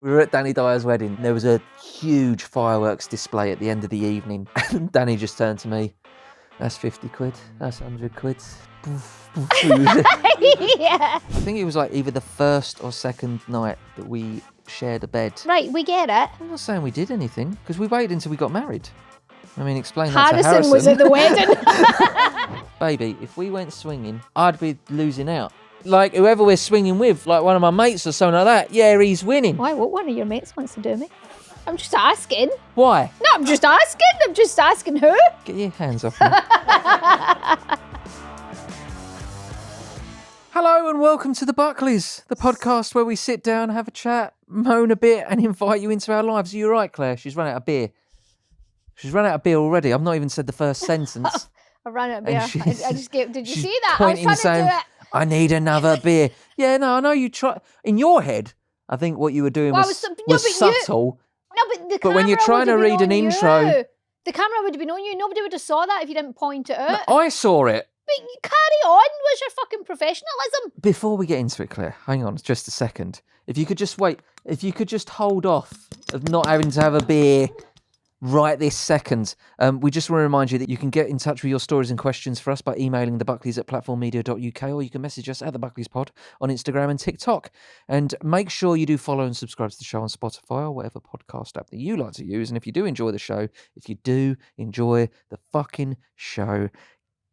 We were at Danny Dyer's wedding. There was a huge fireworks display at the end of the evening. And Danny just turned to me, "That's 50 quid, that's 100 quid. Yeah. I think it was like either the first or second night that we shared a bed. Right, we get it. I'm not saying we did anything, because we waited until we got married. I mean, explain that to Harrison Harrison. was at the wedding. Baby, if we went swinging, I'd be losing out. Like, whoever we're swinging with, like one of my mates or something like that, yeah, he's winning. Why? What one of your mates wants to do me? I'm just asking. Why? No, I'm just asking who. Get your hands off me. Hello and welcome to the Buckleys, the podcast where we sit down, have a chat, moan a bit and invite you into our lives. Are you right, Claire? She's run out of beer. She's run out of beer already. I've not even said the first sentence. I ran out of beer. I just gave. Did you see that? I was Pointing, trying saying, to do it. I need another beer. Yeah, no, I know you try. In your head, I think what you were doing was subtle. No, but the But when you're trying to read an intro, the camera would have been on you. Nobody would have saw that if you didn't point it out. I saw it. But you carry on. Where's your fucking professionalism? Before we get into it, Claire, hang on just a second. If you could just wait, if you could just hold off of not having to have a beer right this second. We just want to remind you that you can get in touch with your stories and questions for us by emailing thebuckleys@platformmedia.uk, or you can message us at the Buckleys Pod on Instagram and TikTok. And make sure you do follow and subscribe to the show on Spotify or whatever podcast app that you like to use. And if you do enjoy the show, if you do enjoy the fucking show,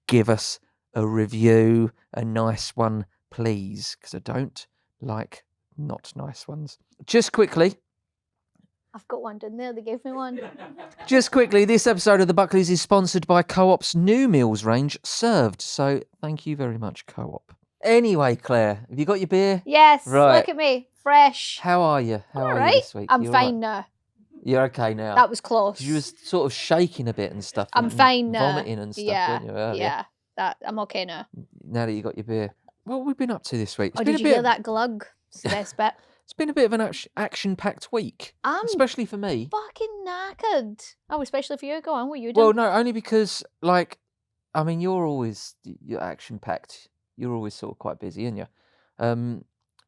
give us a review, a nice one, please, because I don't like not nice ones. Just quickly, I've got one, didn't they? They gave me one. Just quickly, this episode of The Buckleys is sponsored by Co-op's new meals range, Served. So thank you very much, Co-op. Anyway, Claire, have you got your beer? Yes, Right. Look at me. Fresh. How are you? How All are right. you this week? I'm You all fine right? now. You're okay now? That was close. You were sort of shaking a bit and stuff. I'm and fine now. Vomiting and stuff, Yeah, weren't you, earlier? yeah. I'm okay now. Now that you got your beer. What have we been up to this week? Oh, did you hear that glug? It's the best bit. It's been a bit of an action-packed week, especially for me. Fucking knackered. Oh, especially for you. Go on, what you doing? Well, no, only because, like, I mean, you're action-packed. You're always sort of quite busy, aren't you?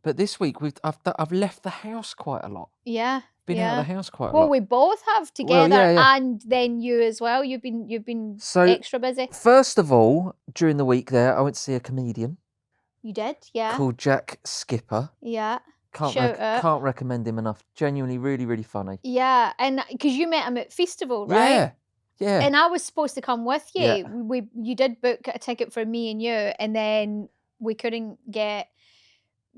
But this week I've left the house quite a lot. Yeah. Been out of the house quite a Well, lot. we both have together, yeah. and then you as well. You've been So, extra busy. First of all, during the week there, I went to see a comedian. You did, yeah. Called Jack Skipper. Yeah. Can't recommend him enough. Genuinely, really, really funny. Yeah, and because you met him at Festival, right? Yeah. And I was supposed to come with you. Yeah. You did book a ticket for me and you, and then we couldn't get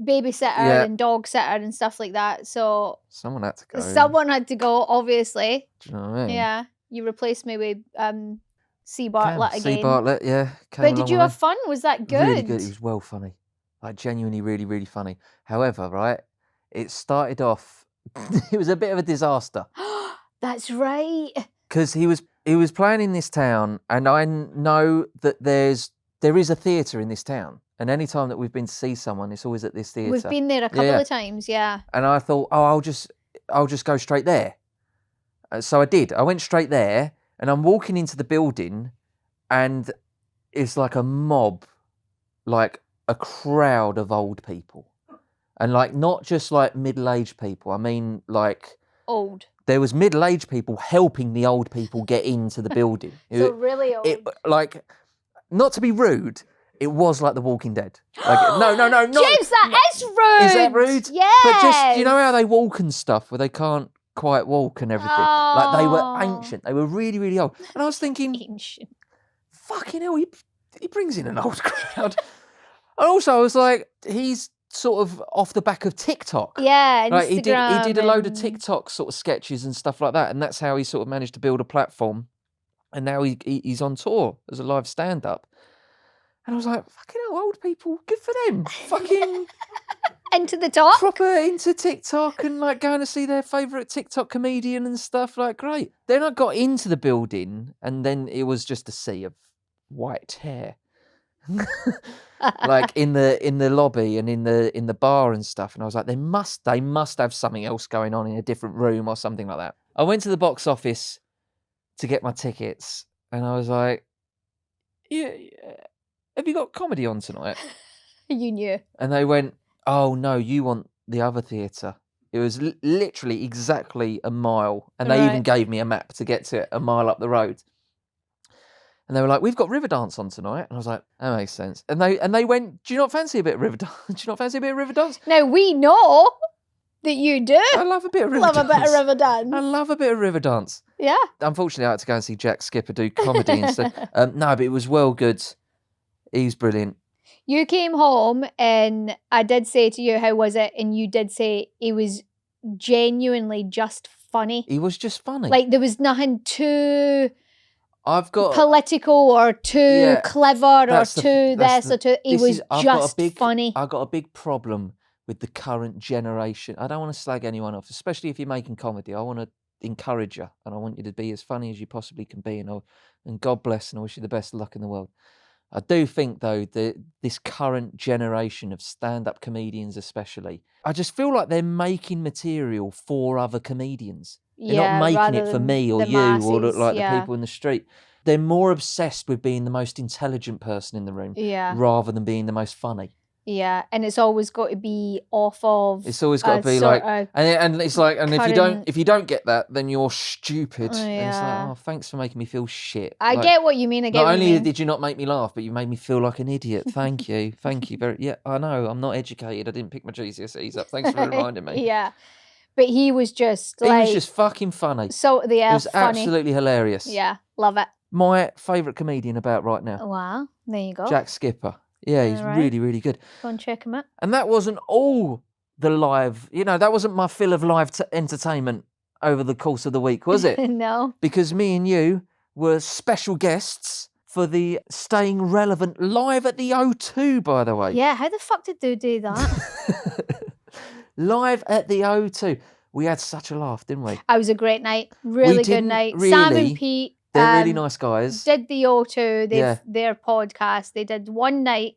babysitter and dog sitter and stuff like that. So someone had to go. Someone had to go, obviously. Do you know what I mean? Yeah. You replaced me with C. Bartlett again. C. Bartlett, yeah. But did you have fun? Was that good? Really good. He was well funny. Like, genuinely, really, really funny. However, right, it started off, it was a bit of a disaster. That's right. Because he was playing in this town, and I know that there is a theatre in this town. And any time that we've been to see someone, it's always at this theatre. We've been there a couple of times, yeah. And I thought, I'll just go straight there. So I did. I went straight there, and I'm walking into the building, and it's like a mob, like a crowd of old people. And like, not just like middle-aged people. I mean, like... Old. There was middle-aged people helping the old people get into the building. So really old. Like, not to be rude, it was like The Walking Dead. Like, no, James, that is rude. Is that rude? Yes. But just, you know how they walk and stuff, where they can't quite walk and everything? Oh. Like, they were ancient. They were really, really old. And I was thinking, ancient. Fucking hell, he brings in an old crowd. And also, I was like, he's sort of off the back of TikTok. Yeah, like Instagram. He did a load of TikTok sort of sketches and stuff like that, and that's how he sort of managed to build a platform. And now he's on tour as a live stand-up. And I was like, fucking hell, old people, good for them. Fucking into the top. Proper into TikTok and like going to see their favourite TikTok comedian and stuff. Like, great. Then I got into the building, and then it was just a sea of white hair. Like in the lobby and in the bar and stuff, and I was like, they must have something else going on in a different room or something like that. I went to the box office to get my tickets, and I was like, yeah, have you got comedy on tonight? You knew. And they went, oh no, you want the other theatre. It was literally exactly a mile. And they even Right. gave me a map to get to it, a mile up the road. And they were like, we've got Riverdance on tonight. And I was like, that makes sense. And they went, do you not fancy a bit of Riverdance? Do you not fancy a bit of Riverdance? Now, we know that you do. I love a bit of Riverdance. Love a bit of Riverdance. I love a bit of Riverdance. Yeah. Unfortunately, I had to go and see Jack Skipper do comedy instead. No, but it was well good. He was brilliant. You came home and I did say to you, how was it? And you did say it was genuinely just funny. He was just funny. Like, there was nothing too I've got political or too clever or too this or too. It was just funny. I've got a big problem with the current generation. I don't want to slag anyone off, especially if you're making comedy. I want to encourage you and I want you to be as funny as you possibly can be. And God bless and I wish you the best luck in the world. I do think, though, that this current generation of stand-up comedians especially, I just feel like they're making material for other comedians. They're not making it for me or you masses, or like the people in the street. They're more obsessed with being the most intelligent person in the room rather than being the most funny. Yeah, and it's always got to be off of. It's always got to be like, and it's like, and if you don't get that, then you're stupid. And it's like, oh, thanks for making me feel shit. I get what you mean. I get. Not only did you not make me laugh, but you made me feel like an idiot. Thank you, thank you very. Yeah, I know. I'm not educated. I didn't pick my GCSEs up. Thanks for reminding me. Yeah, but he was just he was just fucking funny. So the earth, it was funny. Absolutely hilarious. Yeah, love it. My favourite comedian about right now. Wow, there you go. Jack Skipper. Yeah, he's really, really good. Go and check him out. And that wasn't all the live, that wasn't my fill of live entertainment over the course of the week, was it? No. Because me and you were special guests for the Staying Relevant live at the O2, by the way. Yeah, how the fuck did they do that? Live at the O2. We had such a laugh, didn't we? It was a great night. Really good night. Really, Sam and Pete. They're really nice guys. Did the O2, their podcast. They did one night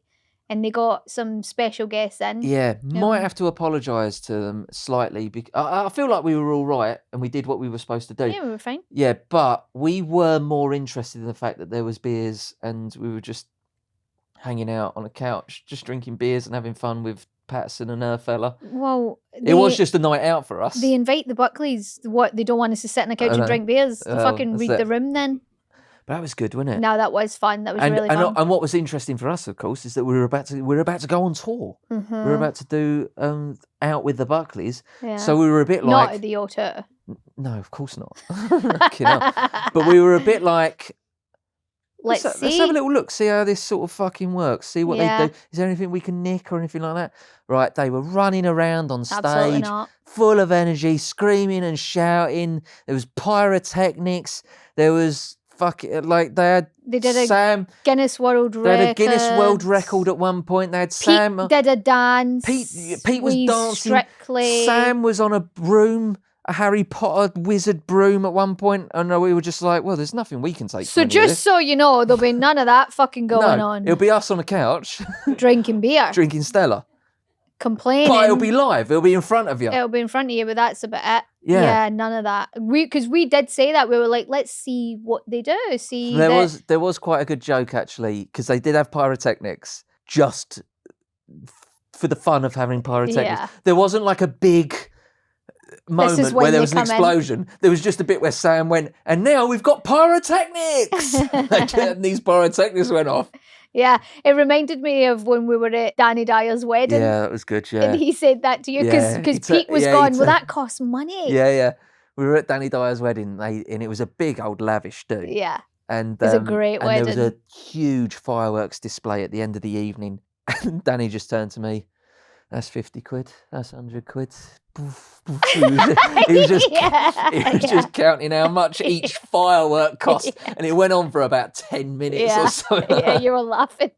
and they got some special guests in. Yeah, might have to apologise to them slightly. I feel like we were all right and we did what we were supposed to do. Yeah, we were fine. Yeah, but we were more interested in the fact that there was beers and we were just hanging out on a couch, just drinking beers and having fun with Patterson and her fella. Well, it was just a night out for us. They invite the Buckleys. What, they don't want us to sit on a couch and drink beers? Fucking read the room then. But that was good, wasn't it? No, that was fun. That was really fun. And what was interesting for us, of course, is that we were about to go on tour. Mm-hmm. We were about to do Out with the Buckleys. Yeah. So we were a bit like... Not at the O2. No, of course not. But we were a bit like... Let's have a little look, see how this sort of fucking works, see what they do. Is there anything we can nick or anything like that? Right, they were running around on stage, full of energy, screaming and shouting. There was pyrotechnics. There was they did a Guinness World Record. They had a Guinness World Record at one point. They had Sam. Pete did a dance. Pete was dancing. Strictly. Sam was on a broom. A Harry Potter wizard broom at one point, and we were just like, well, there's nothing we can take. So just so you know, there'll be none of that fucking going on. It'll be us on a couch. Drinking beer. Drinking Stella. Complaining. But it'll be live. It'll be in front of you. It'll be in front of you, but that's about it. Yeah, none of that. Because we did say that. We were like, let's see what they do. There was quite a good joke, actually, because they did have pyrotechnics just for the fun of having pyrotechnics. Yeah. There wasn't like a big... moment where there was an explosion. There was just a bit where Sam went, and now we've got pyrotechnics. And these pyrotechnics went off. Yeah, it reminded me of when we were at Danny Dyer's wedding. Yeah, that was good, yeah. And he said that to you because Pete was going, well, that costs money. Yeah. We were at Danny Dyer's wedding and it was a big old lavish do. Yeah. And it was a great wedding. There was a huge fireworks display at the end of the evening. And Danny just turned to me, that's 50 quid, that's 100 quid. He was just counting how much each firework cost, and it went on for about 10 minutes or so. Yeah, you were laughing.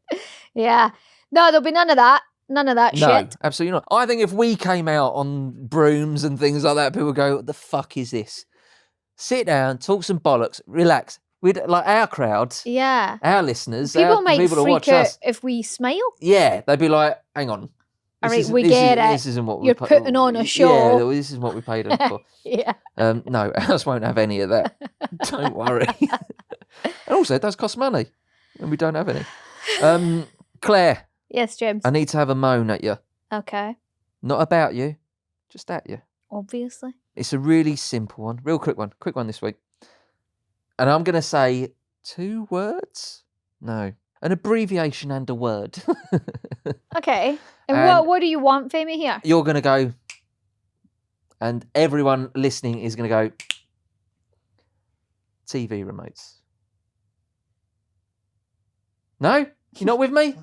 Yeah, no, there'll be none of that. None of that shit. No, absolutely not. I think if we came out on brooms and things like that, people would go, "What the fuck is this?" Sit down, talk some bollocks, relax. We'd like our crowd, our listeners, people might people freak watch out us. If we smile. Yeah, they'd be like, "Hang on." All right, we get it. This isn't what you're putting on a show. Yeah, this is what we paid them for. Yeah. No, ours won't have any of that. Don't worry. And also, it does cost money, and we don't have any. Claire. Yes, James. I need to have a moan at you. Okay. Not about you, just at you. Obviously. It's a really simple one. Real quick one this week. And I'm going to say 2 words? No. An abbreviation and a word. Okay. And And- what do you want from me here? You're going to go, and everyone listening is going to go, TV remotes. No? You're not with me?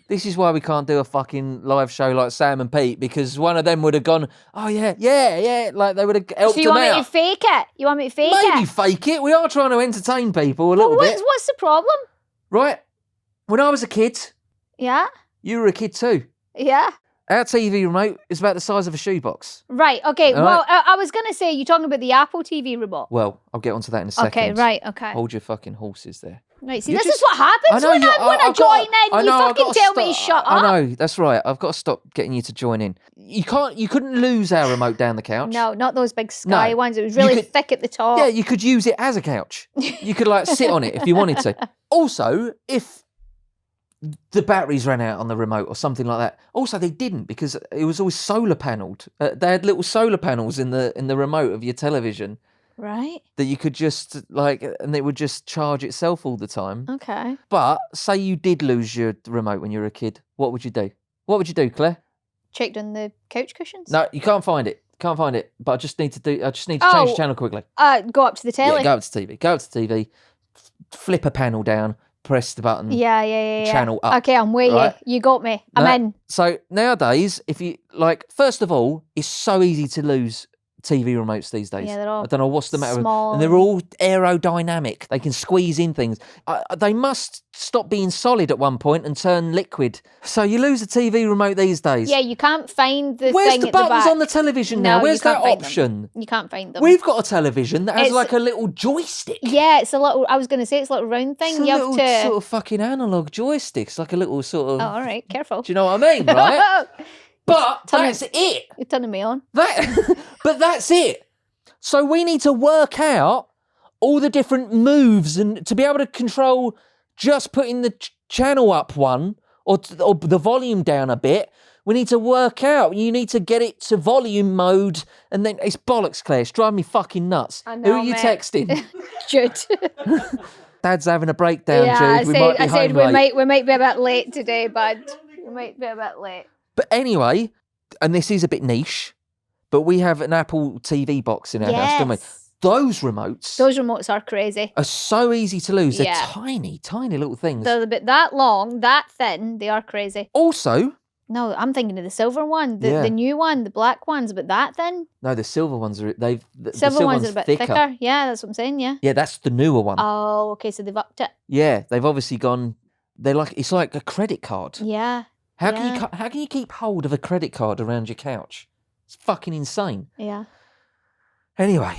This is why we can't do a fucking live show like Sam and Pete, because one of them would have gone, oh yeah, like they would have helped So you them want me out. to fake it? You want me to fake Maybe it? fake it. We are trying to entertain people a Well, little bit. what's the problem? Right? When I was a kid, Yeah? you were a kid too. Yeah? Our TV remote is about the size of a shoebox. Right, okay. All Well, right. I was going to say, you're talking about the Apple TV remote. Well, I'll get onto that in a second. Okay, right, okay. Hold your fucking horses there. Right, see, You this just- is what happens when I join in. You fucking tell me to shut up. I know, that's right. I've got to stop getting you to join in. You couldn't lose our remote down the couch. No, not those big sky No. ones. It was really could- thick at the top. Yeah, you could use it as a couch. You could like sit on it if you wanted to. Also, if the batteries ran out on the remote or something like that. Also, they didn't, because it was always solar panelled. They had little solar panels in the remote of your television Right, that you could just and it would just charge itself all the time. okay. But say you did lose your remote when you were a kid, what would you do? What would you do, Claire? Checked on the couch cushions? No, you can't find it. Can't find it. But I just need to change the channel quickly. Go up to the telly. Yeah, go up to TV. Go up to TV. Flip a panel down. Press the button. Yeah. Channel up. Okay, I'm with right? you. You got me. I'm No, in. So nowadays, if you first of all, it's so easy to lose TV remotes these days. Yeah, they're all I don't know what's the matter with small and they're all aerodynamic. They can squeeze in things. They must stop being solid at one point and turn liquid. So you lose a TV remote these days. Yeah, you can't find the Where's thing the at the buttons back. on the television No, now? you Where's that can't find them. option? You can't find them. We've got a television that has It's- like a little joystick. Yeah, it's a little. I was going to say it's a little round thing. It's a You little have to. sort of fucking analog joystick. It's like a little sort of. Oh, all right. Careful. Do you know what I mean, right? But Turn that's it. You're turning me on. But that's it. So we need to work out all the different moves and to be able to control just putting the channel up one or the volume down a bit. We need to work out. You need to get it to volume mode, and then it's bollocks, Claire. It's driving me fucking nuts. I know, Who are you mate. texting? Jude. Dad's having a breakdown, yeah, Jude. I said home late. we might be a bit late today, bud. We might be a bit late. But anyway, and this is a bit niche, but we have an Apple TV box in our house, don't we? Yes. Those remotes Those remotes are crazy. are so easy to lose. They're Yeah. tiny, tiny little things. They're a bit that long, that thin. They are crazy. Also, No, I'm thinking of the silver one, Yeah. the new one, the black one's about that thin. no, the silver ones are the Silver ones are a bit thicker. thicker. Yeah, that's what I'm saying. Yeah. Yeah, that's the newer one. Oh, okay. So they've upped it. Yeah, they've obviously gone. It's like a credit card. Yeah. How can you keep hold of a credit card around your couch? It's fucking insane. Yeah. Anyway,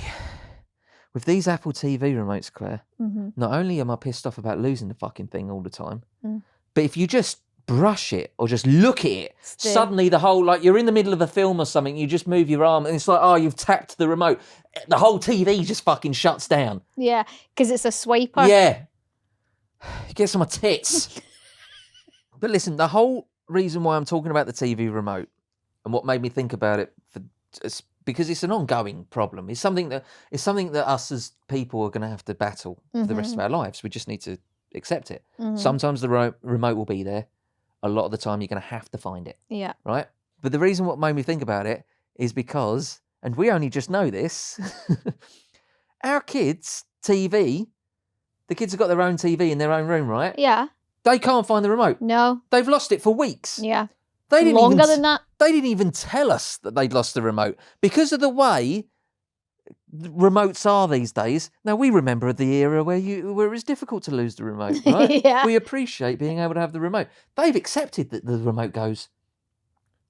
with these Apple TV remotes, Claire, Mm-hmm. not only am I pissed off about losing the fucking thing all the time, Mm. but if you just brush it or just look at it, Still. suddenly the whole, like you're in the middle of a film or something, you just move your arm and it's like, oh, you've tapped the remote. The whole TV just fucking shuts down. Yeah, because it's a swiper. Yeah. It gets on my tits. But listen, the whole reason why I'm talking about the TV remote and what made me think about it it's because it's an ongoing problem. It's something that us as people are going to have to battle for the rest of our lives. We just need to accept it. Mhm. Sometimes the remote will be there. A lot of the time, you're going to have to find it, Yeah. right? But the reason what made me think about it is because, and we only just know this, our kids' TV, the kids have got their own TV in their own room, right? Yeah. They can't find the remote. No. They've lost it for weeks. Yeah. They didn't Longer even, than that. They didn't even tell us that they'd lost the remote because of the way remotes are these days. Now, we remember the era where it was difficult to lose the remote, right? Yeah. We appreciate being able to have the remote. They've accepted that the remote goes.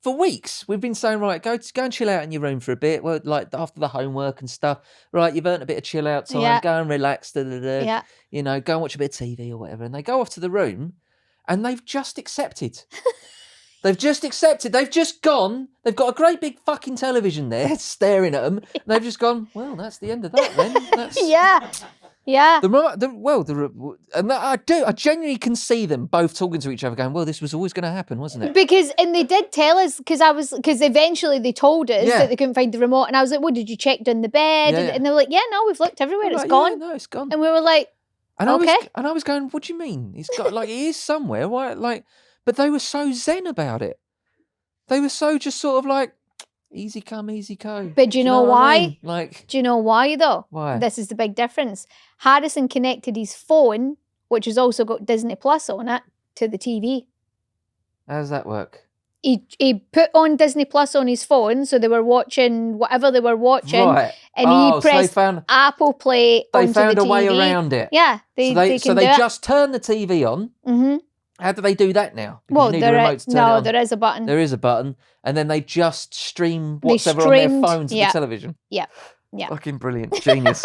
For weeks, we've been saying, right, go and chill out in your room for a bit. Well, like after the homework and stuff. Right, you've earned a bit of chill out time. Yeah. Go and relax. Yeah. You know, go and watch a bit of TV or whatever. And they go off to the room and they've just accepted. They've just accepted. They've just gone. They've got a great big fucking television there staring at them. And they've just gone, well, that's the end of that then. Yeah. Yeah. I genuinely can see them both talking to each other going, well, this was always going to happen, wasn't it? And they did tell us, because eventually they told us that they couldn't find the remote, and I was like, well, did you check down the bed? Yeah, And they were like, yeah, no, we've looked everywhere, it's gone. Yeah, no, it's gone. And we were like, okay. I was going, what do you mean? It's got, like, it is somewhere. Why? Like, but they were so zen about it. They were so just sort of like, easy come, easy go. But do you know why? I mean? Like, do you know why, though? Why? This is the big difference. Harrison connected his phone, which has also got Disney Plus on it, to the TV. How does that work? He put on Disney Plus on his phone, so they were watching whatever they were watching, right. and he pressed so Apple Play onto the TV. They found a way around it. Yeah, they just turn the TV on. Mm-hmm. How do they do that now? Well, there is a button. There is a button, and then they just stream whatever on their phone to the television. Yeah. Fucking brilliant, genius.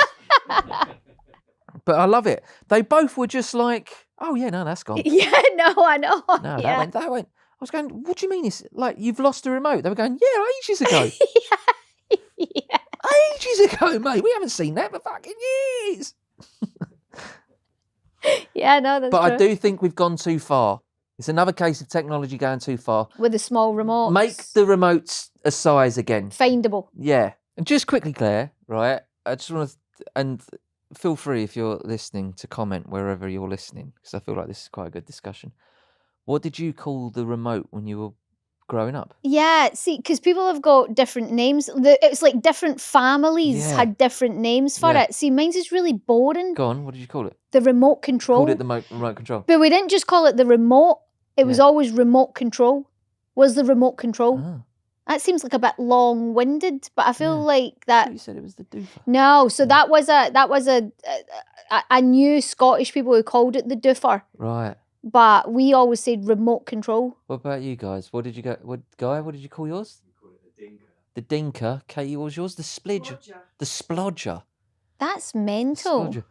But I love it. They both were just like, oh yeah, no, that's gone. Yeah, no, I know. No, that went. I was going, what do you mean? It's like you've lost the remote. They were going, yeah, ages ago. Yeah. Ages ago, mate. We haven't seen that for fucking years. Yeah, no, that's But true. I do think we've gone too far. It's another case of technology going too far. With the small remotes. Make the remotes a size again. Findable. Yeah. And just quickly, Claire, right? I just want to, and feel free if you're listening to comment wherever you're listening, because I feel like this is quite a good discussion. What did you call the remote when you were growing up? Yeah, see, because people have got different names. It's like different families had different names for it. See, mine's is really boring. Go on, what did you call it? The remote control. Called it the remote control. But we didn't just call it the remote. It was always remote control. Was the remote control. Oh. That seems like a bit long-winded, but I feel like that. You said it was the doofer. No, so that was I knew Scottish people who called it the doofer. Right. But we always said remote control. What about you guys? What did you go? What did you call yours? We call it the dinker. The dinker. Katie, what was yours? The splidge. The splodger. That's mental. Splodger.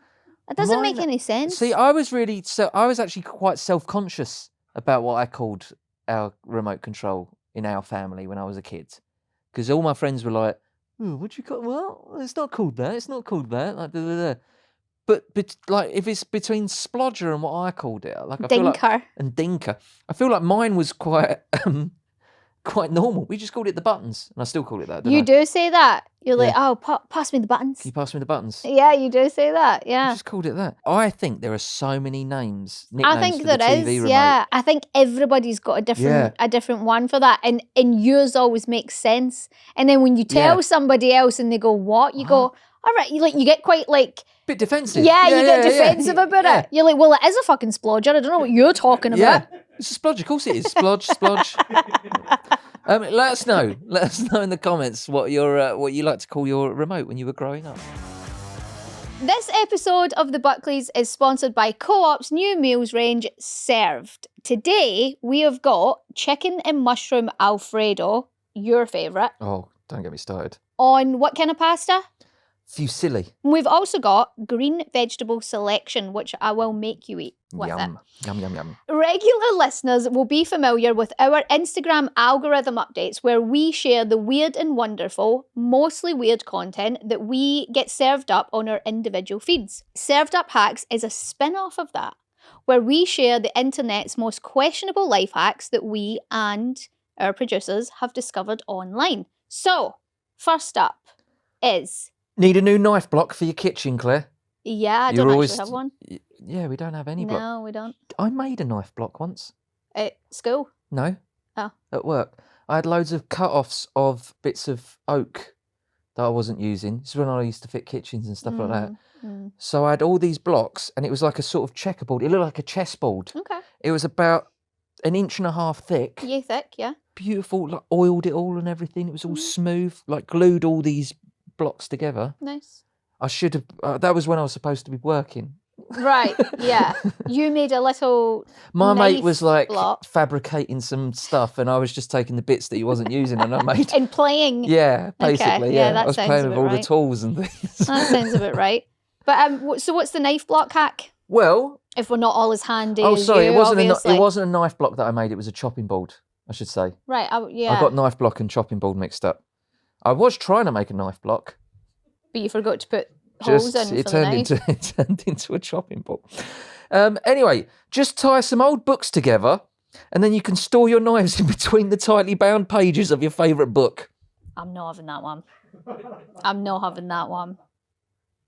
That doesn't make any sense. See, I was actually quite self-conscious about what I called our remote control in our family when I was a kid, because all my friends were like, "Oh, what you call? Well, it's not called that. It's not called that." Like, da, da, da. But like, if it's between splodger and what I called it, like, I feel like, and dinker, I feel like mine was quite quite normal. We just called it the buttons, and I still call it that. You do say that. You're like, oh, pass me the buttons. Can you pass me the buttons? Yeah, you do say that. Yeah. I just called it that. I think there are so many nicknames. I think for there the TV is. remote. Yeah, I think everybody's got a different one for that, and yours always makes sense. And then when you tell somebody else and they go, "What?" You go, "All right." You get quite like. Bit defensive. Yeah, you get defensive about it. You're like, well, it is a fucking splodger. I don't know what you're talking about. Yeah, it's a splodge. Of course it is. Splodge. Let us know. Let us know in the comments what you like to call your remote when you were growing up. This episode of the Buckleys is sponsored by Co-op's new meals range, Served. Today, we have got chicken and mushroom Alfredo, your favourite. Oh, don't get me started. On what kind of pasta? Fusilli. We've also got green vegetable selection, which I will make you eat with Yum. Yum. Regular listeners will be familiar with our Instagram algorithm updates, where we share the weird and wonderful, mostly weird content that we get served up on our individual feeds. Served Up Hacks is a spin-off of that, where we share the internet's most questionable life hacks that we and our producers have discovered online. So, first up is... Need a new knife block for your kitchen, Claire? Yeah, I don't actually have one. Yeah, we don't have any block. No, we don't. I made a knife block once. At school? No. Oh. At work. I had loads of cut-offs of bits of oak that I wasn't using. This is when I used to fit kitchens and stuff like that. So I had all these blocks, and it was like a sort of checkerboard. It looked like a chessboard. Okay. It was about 1.5 inches thick. Yeah, thick, yeah. Beautiful, like oiled it all and everything. It was all smooth, like glued all these blocks together. Nice. I should have, that was when I was supposed to be working. Right, yeah. You made a little My mate was like block. fabricating some stuff, and I was just taking the bits that he wasn't using, and I made... And playing. Yeah, basically, Okay, yeah, that I was sounds playing a with bit all right. the tools and things. That sounds a bit right. But so what's the knife block hack? Well... If we're not all as handy Oh, as sorry, you, it wasn't obviously. a knife block that I made, it was a chopping board, I should say. Right, yeah. I got knife block and chopping board mixed up. I was trying to make a knife block. But you forgot to put holes in it for the knife. it turned into a chopping board. Anyway, just tie some old books together, and then you can store your knives in between the tightly bound pages of your favourite book. I'm not having that one. I'm not having that one.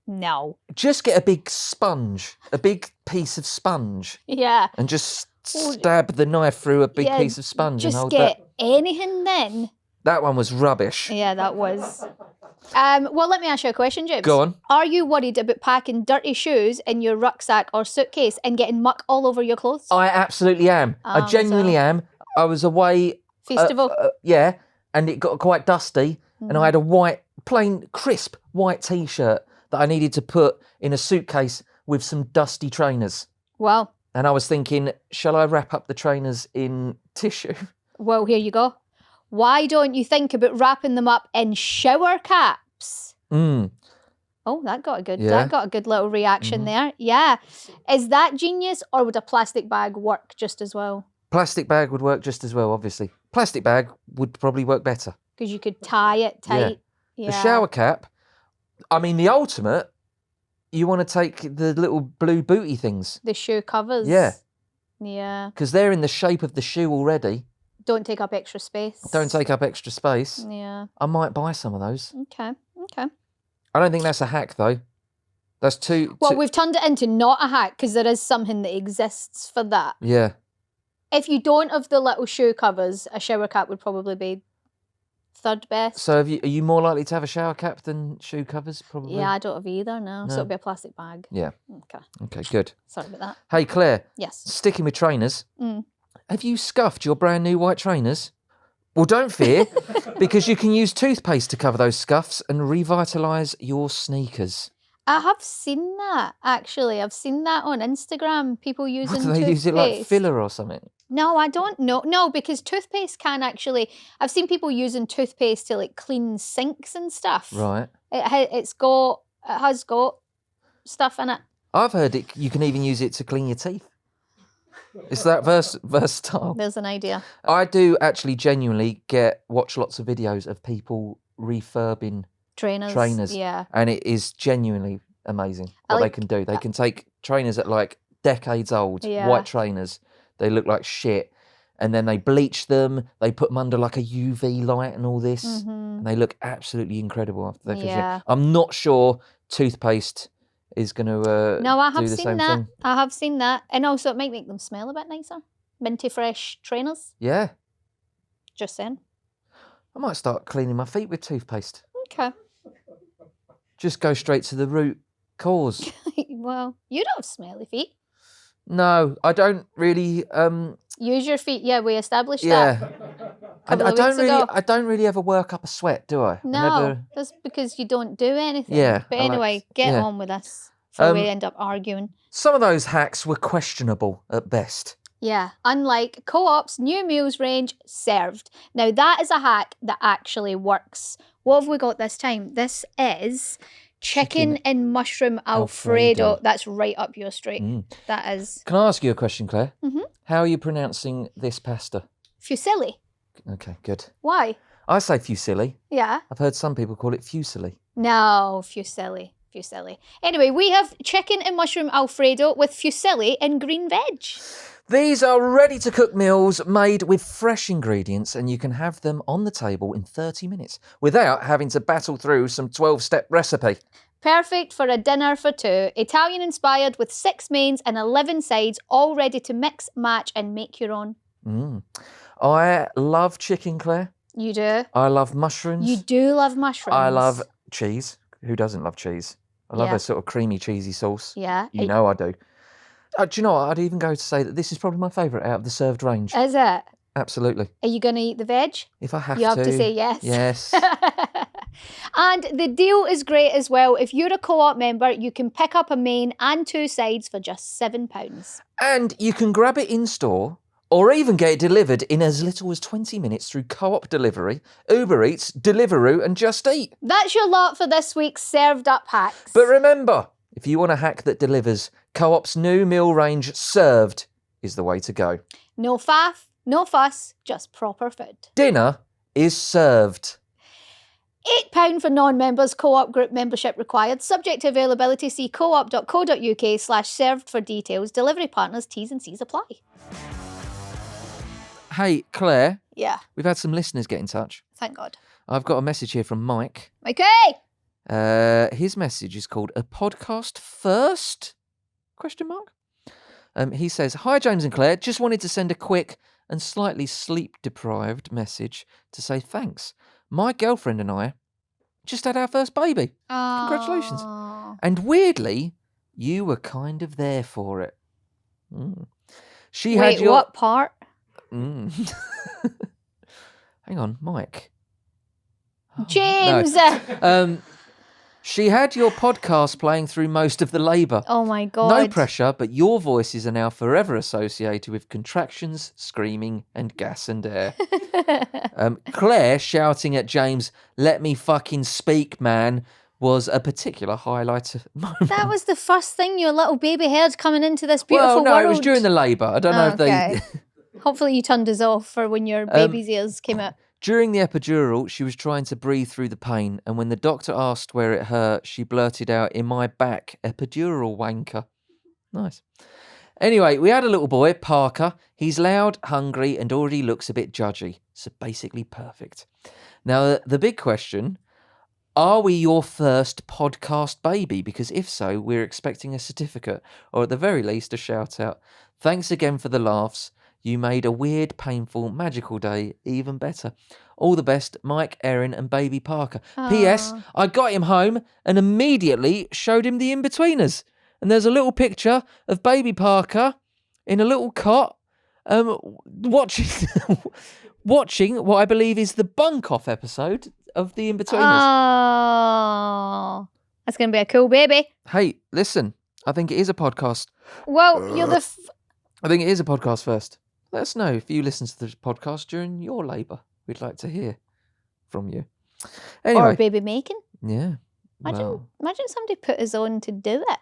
No. Just get a big sponge, a big piece of sponge, Yeah. and just stab the knife through a big piece of sponge and Just hold get that. anything then. That one was rubbish. Yeah, that was. Well, let me ask you a question, James. Go on. Are you worried about packing dirty shoes in your rucksack or suitcase and getting muck all over your clothes? I absolutely am. I genuinely am. I was away. Festival? Yeah, and it got quite dusty, and I had a plain, crisp white T-shirt that I needed to put in a suitcase with some dusty trainers. Well. And I was thinking, shall I wrap up the trainers in tissue? Well, here you go. Why don't you think about wrapping them up in shower caps? Mm. Oh, that got a good. Yeah. That got a good little reaction there. Yeah, is that genius, or would a plastic bag work just as well? Plastic bag would work just as well, obviously. Plastic bag would probably work better. Because you could tie it tight. Yeah. The shower cap. I mean, the ultimate. You want to take the little blue booty things. The shoe covers. Yeah. Yeah. Because they're in the shape of the shoe already. Don't take up extra space. Don't take up extra space. Yeah. I might buy some of those. Okay. I don't think that's a hack, though. That's too... Well, we've turned it into not a hack because there is something that exists for that. Yeah. If you don't have the little shoe covers, a shower cap would probably be third best. So are you more likely to have a shower cap than shoe covers, probably? Yeah, I don't have either now. No. So it'll be a plastic bag. Yeah. Okay. Okay, good. Sorry about that. Hey, Claire. Yes. Sticking with trainers. Mm. Have you scuffed your brand new white trainers? Well, don't fear, because you can use toothpaste to cover those scuffs and revitalise your sneakers. I have seen that, actually. I've seen that on Instagram, people using Do they toothpaste. use it like filler or something? No, I don't know. No, because toothpaste can actually... I've seen people using toothpaste to like clean sinks and stuff. Right. It has got stuff in it. I've heard you can even use it to clean your teeth. It's that versatile. There's an idea. I do actually genuinely watch lots of videos of people refurbing trainers. Yeah. And it is genuinely amazing what they can do. They can take trainers at like decades old, white trainers. They look like shit. And then they bleach them. They put them under like a UV light and all this. Mm-hmm. And they look absolutely incredible after they finish Yeah. it. I'm not sure toothpaste is going to No, I have do the seen same that. thing. I have seen that. And also it might make them smell a bit nicer. Minty fresh trainers. Yeah. Just saying. I might start cleaning my feet with toothpaste. Okay. Just go straight to the root cause. Well, you don't have smelly feet. No, I don't really. Use your feet. Yeah, we established Yeah, that. I don't really ever work up a sweat, do I? No, that's because you don't do anything. Yeah, But I anyway, get on with this before we end up arguing. Some of those hacks were questionable at best. Yeah, unlike Co-op's new meals range, Served. Now that is a hack that actually works. What have we got this time? This is chicken and mushroom Alfredo. That's right up your street. Mm. That is. Can I ask you a question, Claire? Mm-hmm. How are you pronouncing this pasta? Fusilli. Okay, good. Why? I say fusilli. Yeah. I've heard some people call it fusilli. No, fusilli. Anyway, we have chicken and mushroom Alfredo with fusilli and green veg. These are ready-to-cook meals made with fresh ingredients, and you can have them on the table in 30 minutes without having to battle through some 12-step recipe. Perfect for a dinner for two. Italian-inspired with 6 mains and 11 sides, all ready to mix, match and make your own. I love chicken, Claire. You do? I love mushrooms. You do love mushrooms. I love cheese. Who doesn't love cheese? I love a sort of creamy, cheesy sauce. Yeah. You know I do. Do you know what? I'd even go to say that this is probably my favourite out of the served range. Is it? Absolutely. Are you going to eat the veg? If I have to. You have to say yes. Yes. And the deal is great as well. If you're a Co-op member, you can pick up a main and 2 sides for just £7. And you can grab it in store or even get it delivered in as little as 20 minutes through Co-op Delivery, Uber Eats, Deliveroo and Just Eat. That's your lot for this week's Served Up hacks. But remember, if you want a hack that delivers, Co-op's new meal range, Served, is the way to go. No faff, no fuss, just proper food. Dinner is served. £8 for non-members, co-op group membership required. Subject to availability, see co-op.co.uk/served for details. Delivery partners, T's and C's apply. Hey, Claire, Yeah, we've had some listeners get in touch. thank God. I've got a message here from Mike. Okay. His message is called "A Podcast First?" ? He says, "Hi James and Claire, just wanted to send a quick and slightly sleep-deprived message to say thanks. My girlfriend and I just had our first baby. Congratulations. Aww. And weirdly, you were kind of there for it. She Wait, had your... what part? Hang on, Mike. James! No. She had your podcast playing through most of the labour. Oh my God. No pressure, but your voices are now forever associated with contractions, screaming, and gas and air. Claire shouting at James, "Let me fucking speak, man," was a particular highlight moment. That was the first thing your little baby heard coming into this beautiful Well, no, world. it was during the labour. I don't know if they... Hopefully you turned us off for when your baby's ears came out. During the epidural, she was trying to breathe through the pain, and when the doctor asked where it hurt, she blurted out, "In my back, epidural wanker." Nice. Anyway, we had a little boy, Parker. He's loud, hungry, and already looks a bit judgy. So basically perfect. Now, the big question, are we your first podcast baby? Because if so, we're expecting a certificate, or at the very least, a shout out. Thanks again for the laughs. You made a weird, painful, magical day even better. All the best, Mike, Erin, and baby Parker. P.S. I got him home and immediately showed him the In-Betweeners. And there's a little picture of baby Parker in a little cot watching what I believe is the bunk-off episode of the In-Betweeners. Oh, that's going to be a cool baby. Hey, listen, I think it is a podcast. Well, you're the... I think it is a podcast first. Let us know if you listen to this podcast during your labour. We'd like to hear from you. Anyway. Or baby making. Yeah. Imagine somebody put us on to do it.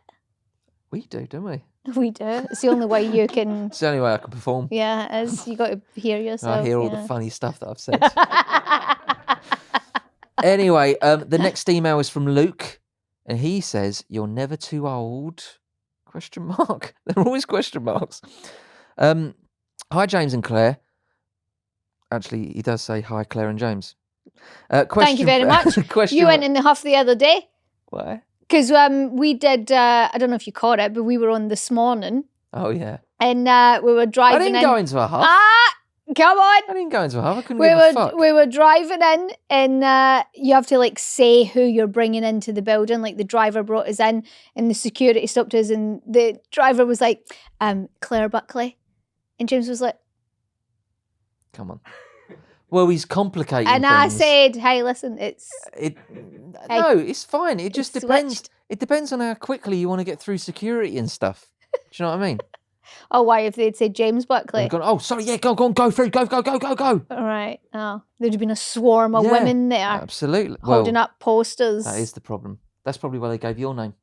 We do, don't we? We do. It's the only way you can... It's the only way I can perform. Yeah, it is. You got to hear yourself. I hear all the funny stuff that I've said. Anyway, the next email is from Luke, and he says, "You're never too old?" ? They're always question marks. Hi, James and Claire. Actually, he does say hi, Claire and James. Thank you very much. You went in the huff the other day. Why? Because we did, I don't know if you caught it, but we were on this morning. Oh, yeah. And we were driving in. I didn't go into a huff. Come on. I didn't go into a huff. I couldn't give a fuck. We were driving in, and you have to like say who you're bringing into the building. Like the driver brought us in, and the security stopped us, and the driver was like, "Claire Buckley," and James was like, "Come on." Well, he's complicating and things. I said, "Hey, listen, no, it's fine. It just depends. Switched. It depends on how quickly you want to get through security and stuff. Do you know what I mean? Oh, why if they'd said James Buckley? Gone, oh, sorry, yeah, go through, go. All right. Oh, there'd have been a swarm of women there. Absolutely. Holding up posters. That is the problem. That's probably why they gave your name.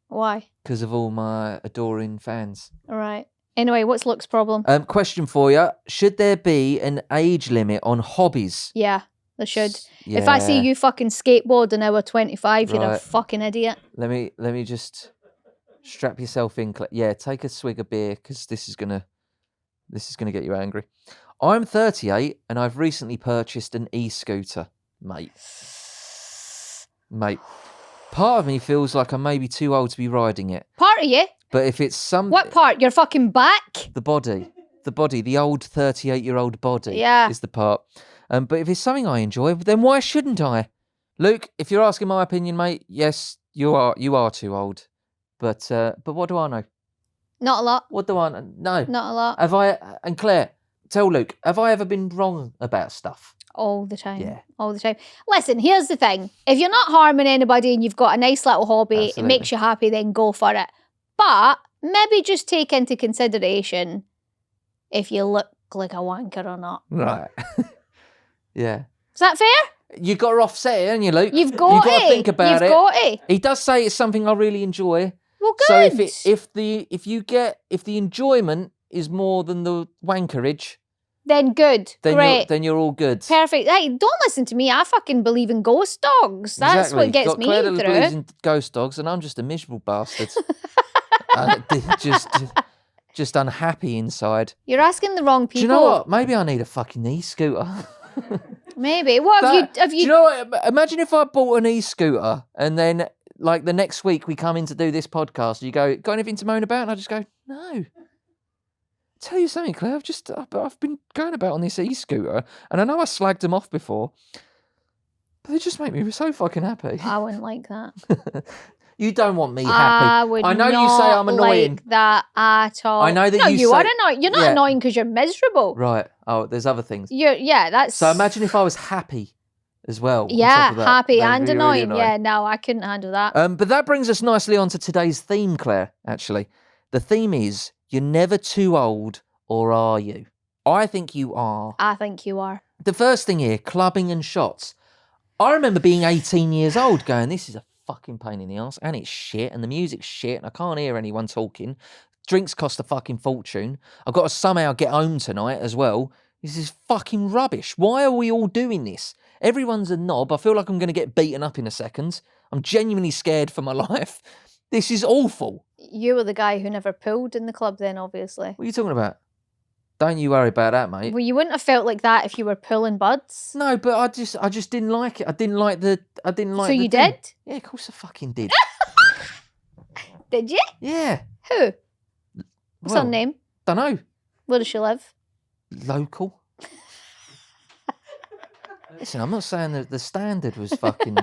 Why? Because of all my adoring fans. All right. Anyway, what's Luke's problem? Question for you. Should there be an age limit on hobbies? Yeah, there should. Yeah. If I see you fucking skateboard an hour 25, you're a Right. fucking idiot. Let me just strap yourself in. Yeah, take a swig of beer because this is gonna get you angry. I'm 38 and I've recently purchased an e-scooter, mate. Part of me feels like I may be too old to be riding it. Part of you? But if it's some... What part? Your fucking back? The body, the old 38-year-old body Yeah. is the part. But if it's something I enjoy, then why shouldn't I? Luke, if you're asking my opinion, mate, yes, you are too old. But what do I know? Not a lot. What do I know? No. Not a lot. And Claire, tell Luke, have I ever been wrong about stuff? All the time. Yeah. All the time. Listen, here's the thing. If you're not harming anybody and you've got a nice little hobby, Absolutely. it makes you happy, then go for it. But maybe just take into consideration if you look like a wanker or not. Right. Yeah. Is that fair? You got to offset it, haven't you, Luke? You've got to think about You've got it. He does say it's something I really enjoy. Well, So good. if the enjoyment is more than the wankerage, Then good. Great. Then you're all good. Perfect. Hey, don't listen to me. I fucking believe in ghost dogs. That's Exactly. what gets Got me Claire that through. believes in ghost dogs, and I'm just a miserable bastard. Just unhappy inside. You're asking the wrong people. Do you know what? Maybe I need a fucking e-scooter. Maybe. What have Do you? you know what? Imagine if I bought an e-scooter and then, like, the next week we come in to do this podcast. You go, got anything to moan about? And I just go, no. Tell you something, Claire. I've been going about on this e-scooter, and I know I slagged them off before, but they just make me so fucking happy. I wouldn't like that. You don't want me happy. I know not you say I'm annoying. like that at all. I know that no, you are say- annoying. You're not annoying because you're miserable. Right. Oh, there's other things. That's. So imagine if I was happy as well. on Yeah, top of that. happy That'd and be really annoying. Yeah, no, I couldn't handle that. But that brings us nicely on to today's theme, Claire, actually. The theme is, you're never too old, or are you? I think you are. I think you are. The first thing here, clubbing and shots. I remember being 18 years old going, this is a fucking pain in the arse, and it's shit, and the music's shit, and I can't hear anyone talking. Drinks cost a fucking fortune. I've got to somehow get home tonight as well. This is fucking rubbish. Why are we all doing this? Everyone's a knob. I feel like I'm going to get beaten up in a second. I'm genuinely scared for my life. This is awful. You were the guy who never pulled in the club then, obviously. What are you talking about? Don't you worry about that, mate. Well, you wouldn't have felt like that if you were pulling buds. No, but I just didn't like it. I didn't like So the you thing. did? Yeah, of course I fucking did. Did you? Yeah. Who? What's her name? Don't know. Where does she live? Local. Listen, I'm not saying that the standard was fucking...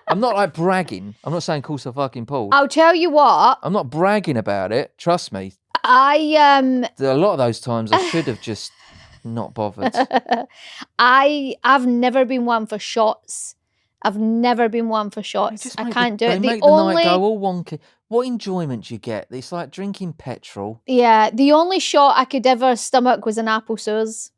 I'm not like bragging. I'm not saying of course I fucking pulled. I'll tell you what. I'm not bragging about it. Trust me. A lot of those times I should have just not bothered. I've never been one for shots. I've never been one for shots. I can't do it. They make the night go all wonky. What enjoyment do you get? It's like drinking petrol. Yeah, the only shot I could ever stomach was an apple sauce.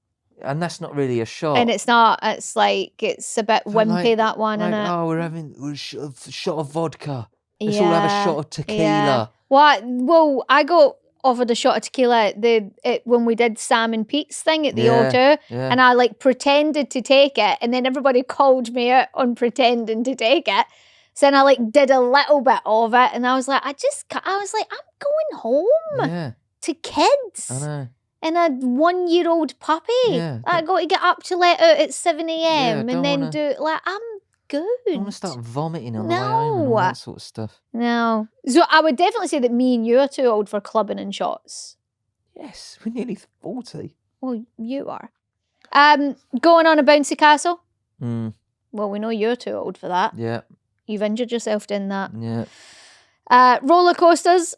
And that's not really a shot. And it's not. It's like, it's a bit wimpy, that one, like, isn't it? oh, we're having a shot of vodka. Let's Yeah, all have a shot of tequila. yeah. What? Well, I got offered a shot of tequila when we did Sam and Pete's thing at the Yeah, O2, yeah. and I like pretended to take it, and then everybody called me out on pretending to take it. So then I like did a little bit of it, and I was like, I'm going home Yeah, to kids. I know. And a 1-year-old puppy. Yeah, I got to get up to let out at 7 a.m. don't and then wanna- do like, I'm good. I want to start vomiting on the way home and all No. that sort of stuff. No. So I would definitely say that me and you are too old for clubbing and shots. Yes, we're nearly 40. Well, you are. Going on a bouncy castle? Mm, Well, we know you're too old for that. yeah, You've injured yourself doing that. yeah. Roller coasters?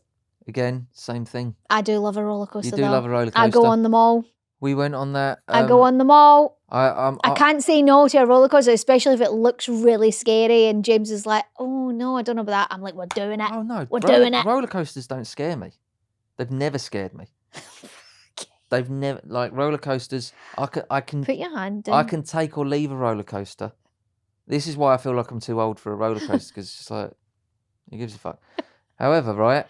Again, same thing. I do love a roller coaster. You do though. love a roller coaster. I go on them all. We went on that. I go on them all. I can't say no to a roller coaster, especially if it looks really scary. And James is like, "Oh no, I don't know about that." I'm like, "We're doing it. Oh no, We're doing it." Roller coasters don't scare me. They've never scared me. They've never roller coasters. I can Put your hand in. I can take or leave a roller coaster. This is why I feel like I'm too old for a roller coaster, because it's just like, who gives a fuck? However, right?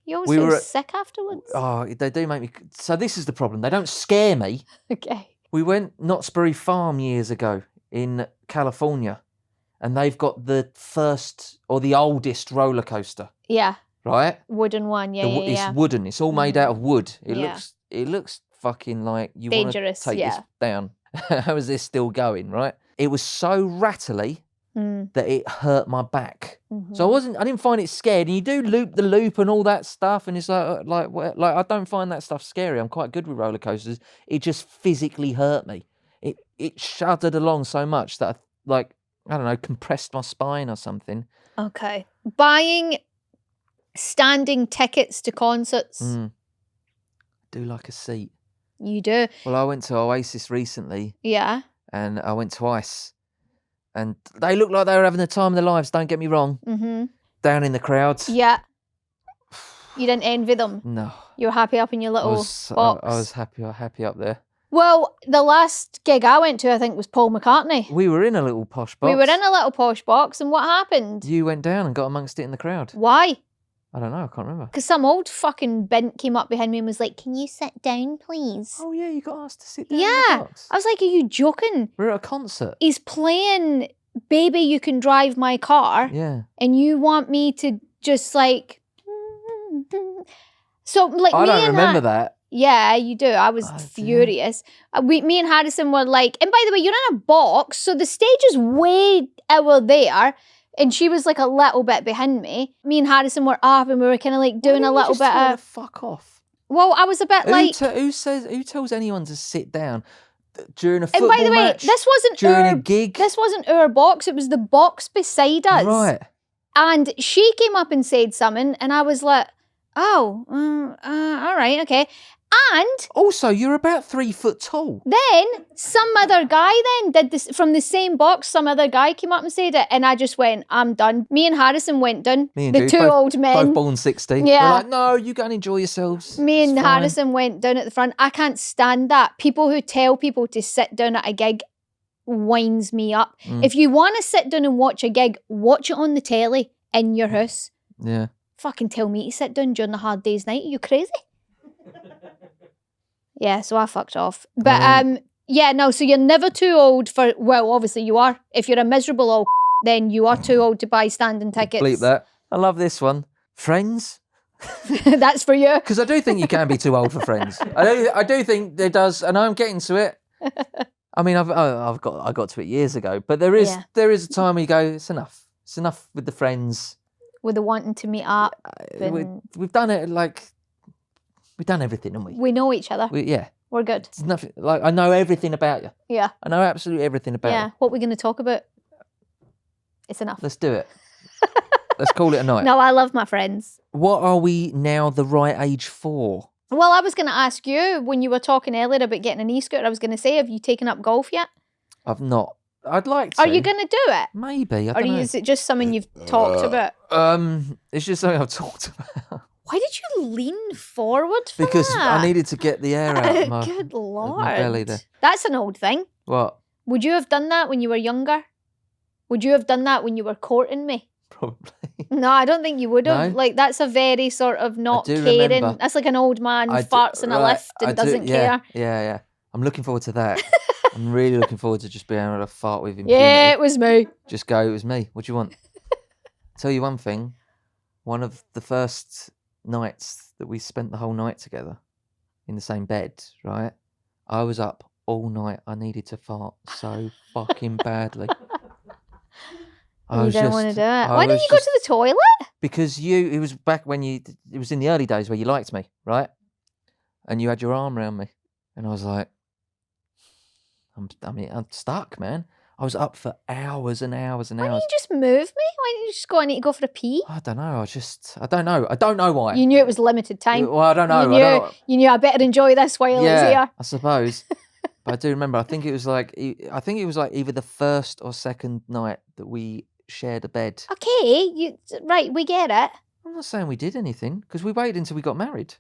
You always we feel were at- sick afterwards. Oh, they do make me. So this is the problem. They don't scare me. Okay. We went Knott's Berry Farm years ago in California, and they've got the first or the oldest roller coaster, Yeah. right? Wooden one. Yeah, yeah, It's yeah. wooden. It's all made out of wood. Yeah. It looks fucking like you want to Dangerous, take this yeah. down. How is this still going, right? It was so rattly Mm, that it hurt my back. mhm. So I didn't find it scared. And you do loop the loop and all that stuff, and it's like I don't find that stuff scary. I'm quite good with roller coasters. It just physically hurt me. It shuddered along so much that I don't know, compressed my spine or something. Okay. Buying standing tickets to concerts. Mm. Do like a seat. You do. Well, I went to Oasis recently, Yeah. and I went twice, and they looked like they were having the time of their lives. Don't get me wrong. Mm-hmm. Down in the crowds. Yeah. You didn't envy them. No. You were happy up in your I little was, box. I was happy up there. Well, the last gig I went to, I think, was Paul McCartney. We were in a little posh box. We were in a little posh box, and what happened? You went down and got amongst it in the crowd. Why? I don't know. I can't remember. Because some old fucking bent came up behind me and was like, "Can you sit down, please?" Oh yeah, you got asked to sit down in Yeah. the box. I was like, "Are you joking?" We're at a concert. He's playing "Baby, You Can Drive My Car," Yeah. and you want me to just like. So like I me don't and remember that. Yeah, you do. I was Oh, dear. furious. Me and Harrison were like, and by the way, you're in a box, so the stage is way over there. And she was like a little bit behind me. Me and Harrison were up and we were kind of like doing a little bit tell her to of. fuck off. Well, I was a bit like. Who tells anyone to sit down during a And football by the way, match? this wasn't during our a gig. This wasn't our box. It was the box beside us. Right. And she came up and said something, and I was like, "Oh, all right, okay." And Also, you're about 3 foot tall. then some other guy then did this from the same box. Some other guy came up and said it, and I just went, "I'm done." Me and Harrison went down. Me and The Jude, two both, old men. both born 60. Yeah. We're like, no, you go and enjoy yourselves. Me It's and fine." Harrison went down at the front. I can't stand that. People who tell people to sit down at a gig winds me up. Mm. If you want to sit down and watch a gig, watch it on the telly in your house. Yeah. Fucking tell me to sit down during the hard day's night. Are you crazy? Yeah, so I fucked off. But yeah, no, so you're never too old for, well, obviously you are. If you're a miserable old then you are too old to buy standing tickets. Bleep that. I love this one. Friends? That's for you. Because I do think you can be too old for Friends. I do think there does, and I'm getting to it. I mean, I got to it years ago, but there is a time where you go, it's enough. It's enough with the Friends. With the wanting to meet up. We've done it we've done everything, haven't we? We know each other. We're good. It's nothing, like, I know everything about you. Yeah. I know absolutely everything about you. What we're going to talk about. It's enough. Let's do it. Let's call it a night. No, I love my friends. What are we now the right age for? Well, I was going to ask you, when you were talking earlier about getting an e-scooter, I was going to say, have you taken up golf yet? I've not. I'd like to. Are you going to do it? Maybe. I or don't know. Is it just something you've talked about? It's just something I've talked about. Why did you lean forward for Because that? I needed to get the air out of my, Good Lord. of my belly there. That's an old thing. What? Would you have done that when you were younger? Would you have done that when you were courting me? Probably. No, I don't think you would have. No? Like, that's a very sort of not do caring. remember. That's like an old man farts in a lift and doesn't care. Yeah. I'm looking forward to that. I'm really looking forward to just being able to fart with him. Yeah, it was me. Just go, it was me. What do you want? Tell you one thing. One of the first nights that we spent the whole night together in the same bed, right? I was up all night. I needed to fart so fucking badly. You don't want to do it. Why didn't you go to the toilet? Because it was back when it was in the early days where you liked me, right? And you had your arm around me. And I was like, I'm stuck, man. I was up for hours and hours and Why hours. didn't you just move me? Why didn't you just go, I need to go for a pee? I don't know. I don't know why. You knew it was limited time. Well, I don't know. You knew I better enjoy this while it's here. I suppose. But I do remember, I think it was like either the first or second night that we shared a bed. Okay, right, we get it. I'm not saying we did anything, because we waited until we got married.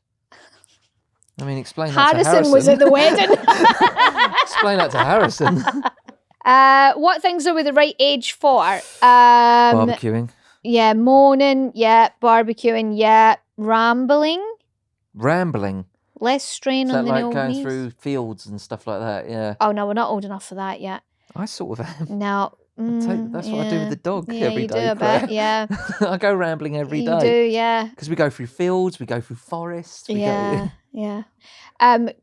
I mean, explain that to Harrison. Harrison was at the wedding. Explain that to Harrison. What things are we the right age for? Barbecuing. Yeah, moaning. Yeah, barbecuing. Yeah, rambling. Rambling. Less strain Is on that the like old going knees. through fields and stuff like that? Yeah. Oh no, we're not old enough for that yet. I sort of am. No. That's what I do with the dog every day. Yeah, you do a bit, yeah. I go rambling every day. You do, yeah. Because we go through fields, we go through forests. Yeah.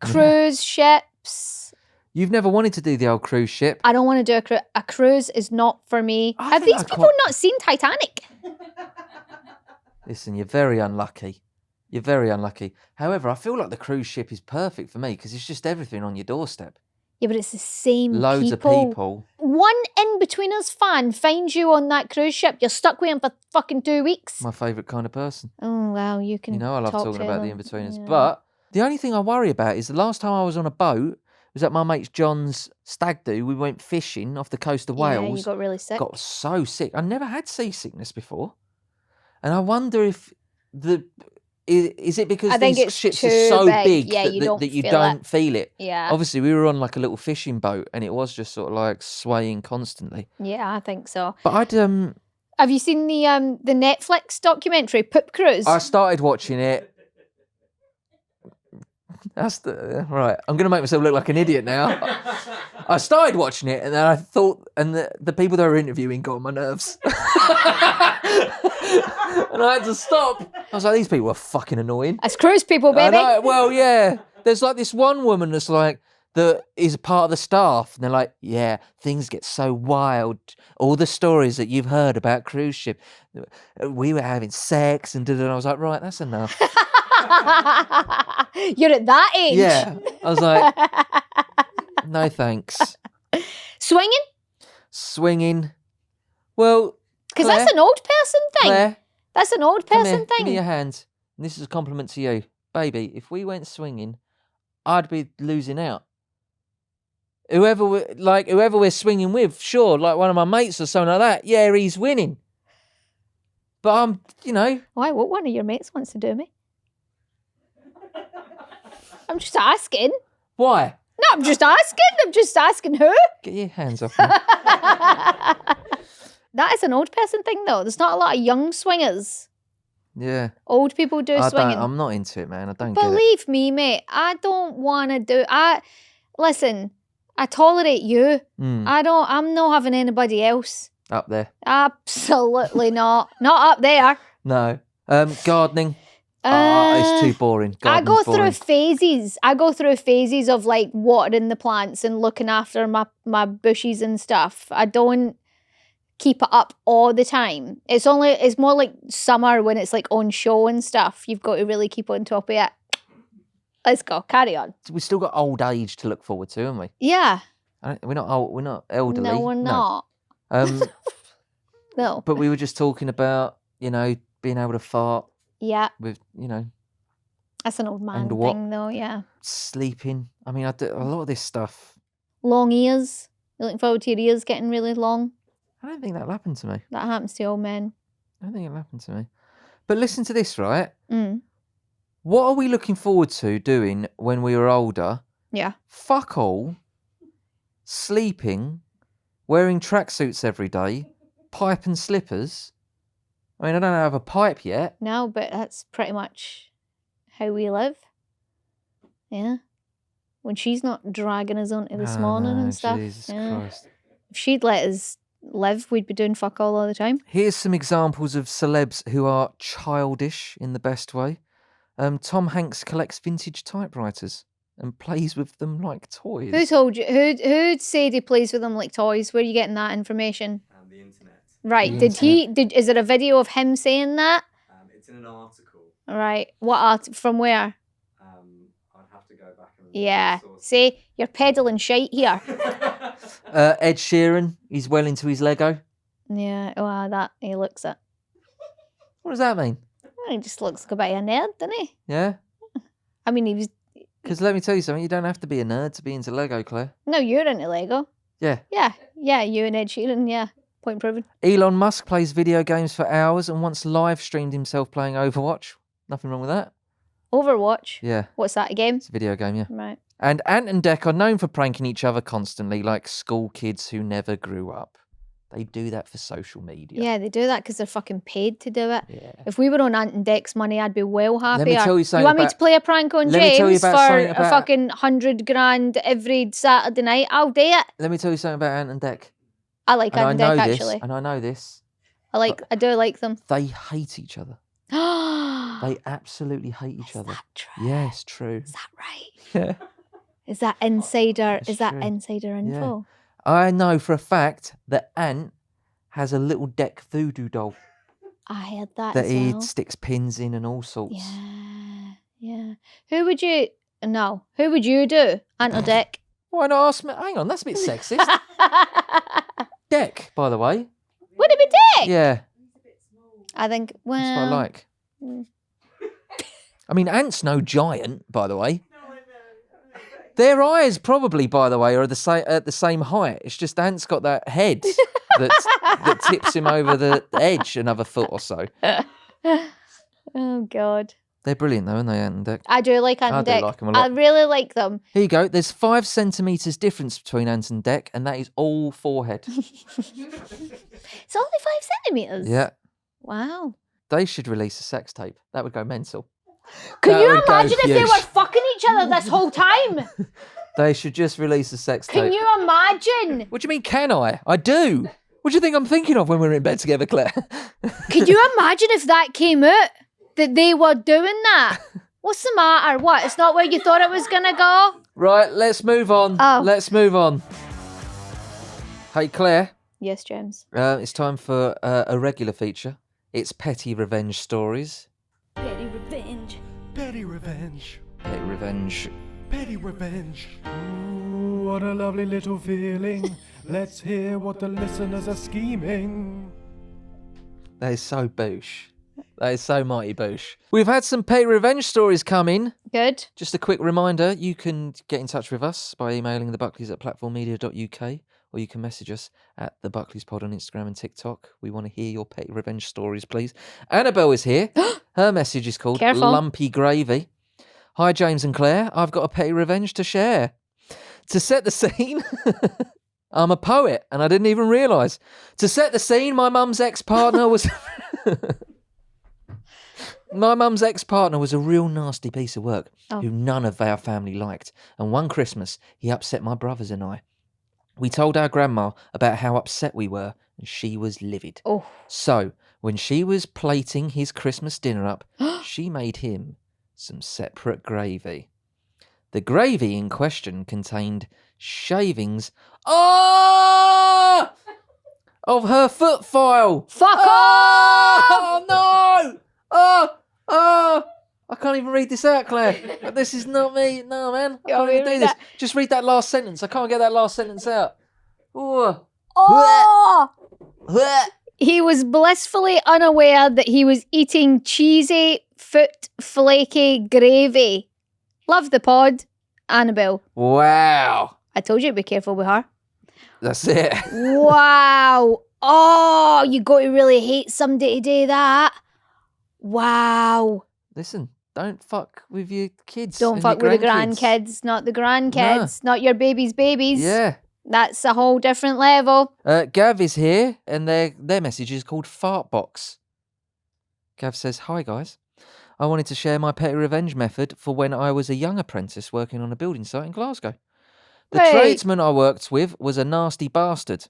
Cruise ships. You've never wanted to do the old cruise ship. I don't want to do a cruise. A cruise is not for me. Have these people not seen Titanic? Listen, you're very unlucky. You're very unlucky. However, I feel like the cruise ship is perfect for me because it's just everything on your doorstep. Yeah, but it's the same Loads of people. One in-betweeners fan finds you on that cruise ship. You're stuck with him for fucking 2 weeks. My favourite kind of person. Oh, well, you can. You know I love talking about the them. in-betweeners. Yeah. But the only thing I worry about is the last time I was on a boat was at my mate John's stag do. We went fishing off the coast of Wales. Yeah, you got really sick. Got so sick. I never had seasickness before. And I wonder if is it because these ships are so big that you don't feel it? Yeah. Obviously, we were on like a little fishing boat and it was just sort of like swaying constantly. Yeah, I think so. But Have you seen the Netflix documentary Poop Cruise? I started watching it. That's right. I'm going to make myself look like an idiot now. I started watching it, and then I thought, and the people they were interviewing got on my nerves, and I had to stop. I was like, these people are fucking annoying. That's cruise people, baby. I know, well, yeah. There's like this one woman that's like, that is a part of the staff, and they're like, yeah, things get so wild. All the stories that you've heard about cruise ship, we were having sex and I was like, right, that's enough. You're at that age. Yeah, I was like, no thanks. Swinging. Well, because that's an old person thing. Claire, that's an old come person here, thing. Give me your hand. And this is a compliment to you, baby. If we went swinging, I'd be losing out. Whoever we're swinging with, sure, like one of my mates or something like that, yeah, he's winning. But I'm, Why? What one of your mates wants to do me? I'm just asking. Why? No, I'm just asking who. Get your hands off me. That is an old person thing, though. There's not a lot of young swingers. Yeah. Old people do swinging. I'm not into it, man. I don't get it. Believe me, mate. I don't want to do. Listen. I tolerate you. I'm not having anybody else. Up there. Absolutely not. Not up there. No. Gardening. It's too boring. I go through boring. phases. I go through phases of like watering the plants and looking after my bushes and stuff. I don't keep it up all the time. It's more like summer when it's like on show and stuff. You've got to really keep on top of it. Let's go. Carry on. We've still got old age to look forward to, haven't we? Yeah. We're not old. We're not elderly. No, we're not. No. But we were just talking about, being able to fart. Yeah. With, That's an old man and what? thing, though. Yeah. Sleeping. I mean, I do a lot of this stuff. Long ears. You're looking forward to your ears getting really long. I don't think that'll happen to me. That happens to old men. I don't think it'll happen to me. But listen to this, right? Mm. What are we looking forward to doing when we were older? Yeah. Fuck all. Sleeping. Wearing tracksuits every day. Pipe and slippers. I mean, I don't have a pipe yet. No, but that's pretty much how we live. Yeah. When she's not dragging us onto this morning and stuff. Jesus yeah. Christ. If she'd let us live, we'd be doing fuck all the time. Here's some examples of celebs who are childish in the best way. Tom Hanks collects vintage typewriters and plays with them like toys. Who told you? Who said he plays with them like toys? Where are you getting that information? The internet. Right. The Is there a video of him saying that? It's in an article. Right. What from where? I'd have to go back and Yeah. See, you're peddling shite here. Ed Sheeran, he's well into his Lego. Yeah. Well, that he looks at. What does that mean? He just looks like a bit of a nerd, doesn't he? Yeah? I mean, he was. Because let me tell you something, you don't have to be a nerd to be into Lego, Claire. No, you're into Lego. Yeah. Yeah, you and Ed Sheeran, yeah. Point proven. Elon Musk plays video games for hours and once live streamed himself playing Overwatch. Nothing wrong with that. Overwatch? Yeah. What's that, a game? It's a video game, yeah. Right. And Ant and Dec are known for pranking each other constantly, like school kids who never grew up. They do that for social media. Yeah, they do that because they're fucking paid to do it. Yeah. If we were on Ant and Dec's money, I'd be well happier. Let me tell you something want me about- to play a prank on Let me tell you James about for something a about- fucking $100,000 every Saturday night? I'll do it. Let me tell you something about Ant and Dec. I like And I Ant know and Dec, this, actually. and I know this. I do like them. They hate each other. They absolutely hate each other. Is that true? Yeah, it's true. Is that right? Yeah. Is that insider? It's Is that true. insider info? I know for a fact that Ant has a little Dec voodoo doll I heard that that as he well. sticks pins in and all sorts. Yeah. Who would you do? Ant or Dec? Why not ask me? Hang on, that's a bit sexist. Dec, by the way. Would it be Dec? Yeah, I think, that's what I well... like. I mean, Ant's no giant, by the way. Their eyes probably, by the way, are at the same height. It's just Ant's got that head that tips him over the edge another foot or so. Oh, God. They're brilliant though, aren't they, Ant and Dec? I do like Ant I and do Dec. like 'em a lot. I really like them. Here you go. There's 5 centimetres difference between Ant and Dec, and that is all forehead. It's only 5 centimetres. Yeah. Wow. They should release a sex tape. That would go mental. Can That you would go imagine if they huge. were fucking each other this whole time? They should just release a sex Can tape. you imagine? What do you mean, can I? I do. What do you think I'm thinking of when we're in bed together, Claire? Could you imagine if that came out? That they were doing that? What's the matter? What? It's not where you thought it was going to go? Right, let's move on. Oh. Let's move on. Hey, Claire. Yes, James. It's time for a regular feature. It's Petty Revenge Stories. Petty revenge. Petty revenge. Petty Revenge. Petty revenge. Ooh, what a lovely little feeling. Let's hear what the listeners are scheming. That is so boosh. That is so mighty boosh. We've had some Petty Revenge stories come in. Good. Just a quick reminder, you can get in touch with us by emailing the Buckleys at platformmedia.uk, or you can message us at the Buckleys Pod on Instagram and TikTok. We want to hear your Petty Revenge stories, please. Annabelle is here. Her message is called Careful. Lumpy Gravy. Hi, James and Claire. I've got a petty revenge to share. To set the scene... I'm a poet, and I didn't even realise. To set the scene, my mum's ex-partner was... My mum's ex-partner was a real nasty piece of work who none of our family liked. And one Christmas, he upset my brothers and I. We told our grandma about how upset we were, and she was livid. Oh. So, when she was plating his Christmas dinner up, she made him some separate gravy. The gravy in question contained shavings of her foot file. Fuck off! Oh, no! I can't even read this out, Claire. This is not me. No, man. I can't even do this. Just read that last sentence. I can't get that last sentence out. Ooh. Oh! He was blissfully unaware that he was eating cheesy, foot flaky gravy. Love the pod, Annabelle. Wow. I told you to be careful with her. That's it. Wow. Oh, you got to really hate somebody to do that. Wow. Listen, don't fuck with your kids. Don't and fuck your with the grandkids. grandkids, not the grandkids, not your baby's babies. Yeah. That's a whole different level. Gav is here, and their message is called Fartbox. Gav says, "Hi guys, I wanted to share my petty revenge method for when I was a young apprentice working on a building site in Glasgow. The Right. tradesman I worked with was a nasty bastard.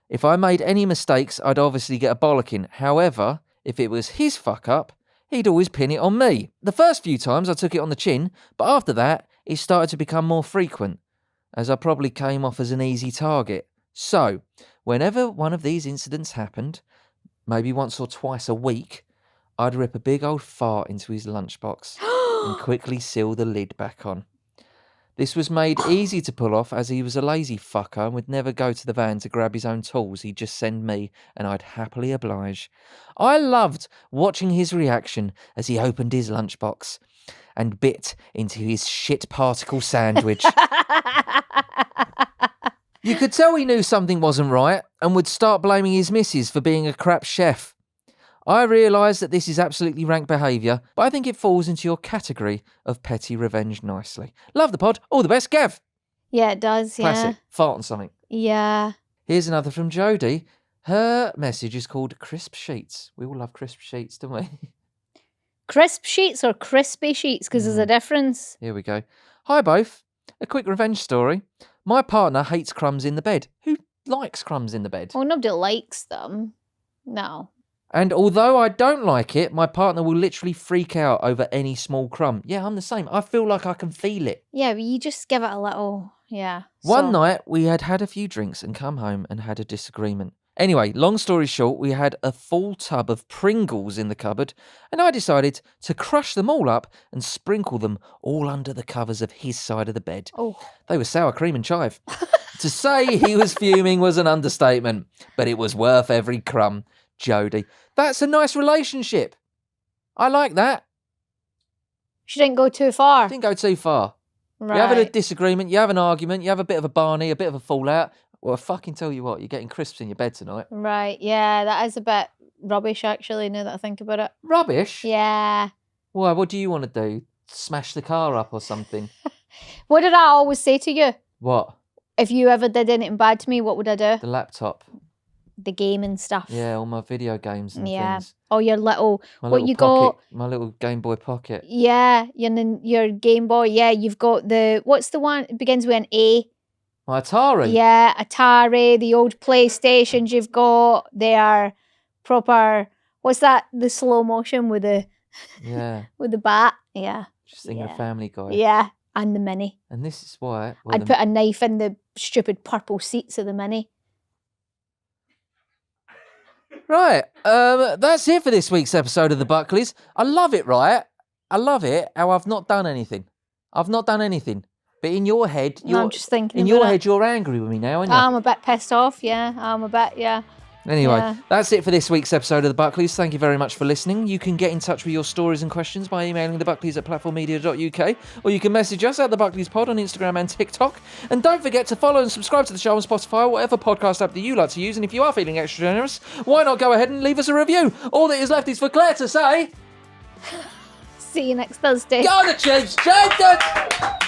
If I made any mistakes, I'd obviously get a bollocking. However, if it was his fuck up, he'd always pin it on me. The first few times I took it on the chin, but after that, it started to become more frequent, as I probably came off as an easy target. So, whenever one of these incidents happened, maybe once or twice a week, I'd rip a big old fart into his lunchbox and quickly seal the lid back on. This was made easy to pull off as he was a lazy fucker and would never go to the van to grab his own tools. He'd just send me, and I'd happily oblige. I loved watching his reaction as he opened his lunchbox and bit into his shit particle sandwich. You could tell he knew something wasn't right and would start blaming his missus for being a crap chef. I realise that this is absolutely rank behaviour, but I think it falls into your category of petty revenge nicely. Love the pod. All the best, Gav. Yeah, it does, Classic. Fart on something. Yeah. Here's another from Jodie. Her message is called Crisp Sheets. We all love crisp sheets, don't we? Crisp sheets or crispy sheets, because there's a difference. Here we go. Hi, both. A quick revenge story. My partner hates crumbs in the bed. Who likes crumbs in the bed? Well, nobody likes them. No. And although I don't like it, my partner will literally freak out over any small crumb. Yeah, I'm the same. I feel like I can feel it. Yeah, but you just give it a little, yeah. One night, we had had a few drinks and come home and had a disagreement. Anyway, long story short, we had a full tub of Pringles in the cupboard, and I decided to crush them all up and sprinkle them all under the covers of his side of the bed. Oh. They were sour cream and chive. To say he was fuming was an understatement, but it was worth every crumb. Jodie, that's a nice relationship. I like that. She didn't go too far. Didn't go too far. Right. You have a disagreement, you have an argument, you have a bit of a Barney, a bit of a fallout. Well, I fucking tell you what, you're getting crisps in your bed tonight. Right, yeah, that is a bit rubbish, actually, now that I think about it. Rubbish? Yeah. Why? What do you want to do? Smash the car up or something? What did I always say to you? What? If you ever did anything bad to me, what would I do? The laptop. The gaming stuff. Yeah, all my video games and things. Or your little, My what little you pocket, got? my little Game Boy Pocket. Yeah, your Game Boy. Yeah, you've got what's the one? It begins with an A. My Atari. Yeah, Atari, the old PlayStations you've got. They are proper. What's that? The slow motion with the Yeah. with the bat. Yeah. Just thinking of Yeah. Family Guy. Yeah, and the Mini. And this is why. I'd put a knife in the stupid purple seats of the Mini. Right, that's it for this week's episode of the Buckleys. I love it, right? I love it how I've not done anything. I've not done anything. But in your head, No, I'm just thinking in about your it. head, you're angry with me now, aren't you? I'm a bit pissed off, yeah. I'm a bit, yeah. Anyway, Yeah. that's it for this week's episode of the Buckleys. Thank you very much for listening. You can get in touch with your stories and questions by emailing thebuckleys@platformmedia.uk, or you can message us at the Buckleys Pod on Instagram and TikTok. And don't forget to follow and subscribe to the show on Spotify or whatever podcast app that you like to use. And if you are feeling extra generous, why not go ahead and leave us a review? All that is left is for Claire to say, See you next Thursday. go on the Chiefs, champions!